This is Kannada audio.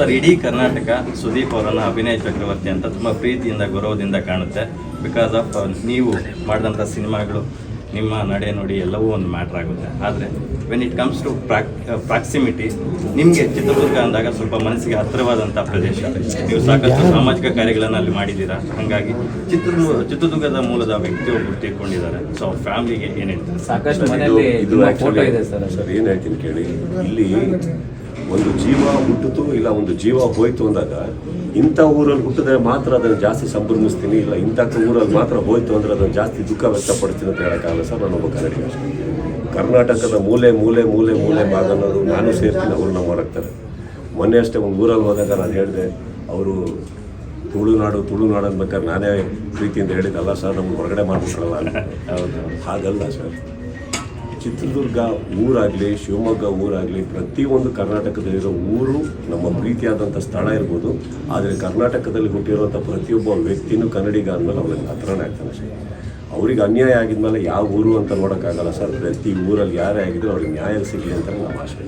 ಸರ್, ಇಡೀ ಕರ್ನಾಟಕ ಸುದೀಪ್ ಅವರನ್ನು ಅಭಿನಯ ಚಕ್ರವರ್ತಿ ಅಂತ ತುಂಬ ಪ್ರೀತಿಯಿಂದ ಗೌರವದಿಂದ ಕಾಣುತ್ತೆ. ಬಿಕಾಸ್ ಆಫ್ ನೀವು ಮಾಡಿದಂಥ ಸಿನಿಮಾಗಳು, ನಿಮ್ಮ ನಡೆ ನುಡಿ ಎಲ್ಲವೂ ಒಂದು ಮ್ಯಾಟ್ರ್ ಆಗುತ್ತೆ. ಆದರೆ when it comes to proximity, ನಿಮಗೆ ಚಿತ್ರದುರ್ಗ ಅಂದಾಗ ಸ್ವಲ್ಪ ಮನಸ್ಸಿಗೆ ಹತ್ತಿರವಾದಂಥ ಪ್ರದೇಶ. ನೀವು ಸಾಕಷ್ಟು ಸಾಮಾಜಿಕ ಕಾರ್ಯಗಳನ್ನು ಅಲ್ಲಿ ಮಾಡಿದ್ದೀರಾ. ಹಾಗಾಗಿ ಚಿತ್ರದುರ್ಗದ ಮೂಲದ ವ್ಯಕ್ತಿ ಒಬ್ಬರು ತೀರ್ಕೊಂಡಿದ್ದಾರೆ. ಸೊ ಅವ್ರ ಫ್ಯಾಮಿಲಿಗೆ ಏನು ಹೇಳ್ತಾರೆ? ಸಾಕಷ್ಟು ಸರ್, ಏನು ಹೇಳ್ತೀನಿ ಕೇಳಿ. ಇಲ್ಲಿ ಒಂದು ಜೀವ ಹುಟ್ಟಿತು ಇಲ್ಲ ಒಂದು ಜೀವ ಹೋಯ್ತು ಅಂದಾಗ ಇಂಥ ಊರಲ್ಲಿ ಹುಟ್ಟಿದ್ರೆ ಮಾತ್ರ ಅದನ್ನು ಜಾಸ್ತಿ ಸಂಭ್ರಮಿಸ್ತೀನಿ, ಇಲ್ಲ ಇಂಥ ಊರಲ್ಲಿ ಮಾತ್ರ ಹೋಯ್ತು ಅಂದರೆ ಅದನ್ನು ಜಾಸ್ತಿ ದುಃಖ ವ್ಯಕ್ತಪಡ್ತೀನಿ ಅಂತ ಹೇಳೋಕ್ಕಾಗಲ್ಲ ಸರ್. ನಾನೊಬ್ಬ ಕನ್ನಡಿಗ. ಕರ್ನಾಟಕದ ಮೂಲೆ ಮೂಲೆ ಮೂಲೆ ಮೂಲೆ ಭಾಗನವರು ನಾನು ಸೇರ್ತೀನಿ, ಅವ್ರನ್ನ ಮಾಡಾಕ್ತಾರೆ. ಮೊನ್ನೆ ಅಷ್ಟೇ ಒಂದು ಊರಲ್ಲಿ ಹೋದಾಗ ನಾನು ಹೇಳಿದೆ, ಅವರು ತುಳುನಾಡು ಅನ್ಬೇಕಾದ್ರೆ ನಾನೇ ಪ್ರೀತಿಯಿಂದ ಹೇಳಿದ್ದಲ್ಲ ಸರ್, ನಮ್ಗೆ ಹೊರಗಡೆ ಮಾಡ್ಬಿಟ್ರಲ್ಲ. ಹಾಗಲ್ಲ ಸರ್. ಚಿತ್ರದುರ್ಗ ಊರಾಗಲಿ, ಶಿವಮೊಗ್ಗ ಊರಾಗಲಿ, ಪ್ರತಿಯೊಂದು ಕರ್ನಾಟಕದಲ್ಲಿರೋ ಊರು ನಮ್ಮ ಪ್ರೀತಿಯಾದಂಥ ಸ್ಥಳ ಇರ್ಬೋದು. ಆದರೆ ಕರ್ನಾಟಕದಲ್ಲಿ ಹುಟ್ಟಿರುವಂಥ ಪ್ರತಿಯೊಬ್ಬ ವ್ಯಕ್ತಿನೂ ಕನ್ನಡಿಗ ಅಂದಮೇಲೆ ಅವ್ರಿಗೆ ಹತ್ರನೇ ಆಗ್ತಾನೆ ಸರ್. ಅವ್ರಿಗೆ ಅನ್ಯಾಯ ಆಗಿದ್ಮೇಲೆ ಯಾವ ಊರು ಅಂತ ನೋಡೋಕ್ಕಾಗಲ್ಲ ಸರ್. ಪ್ರತಿ ಊರಲ್ಲಿ ಯಾರೇ ಆಗಿದ್ರು ಅವ್ರಿಗೆ ನ್ಯಾಯ ಸಿಗಲಿ ಅಂತ ನಮ್ಮ ಆಶೆ.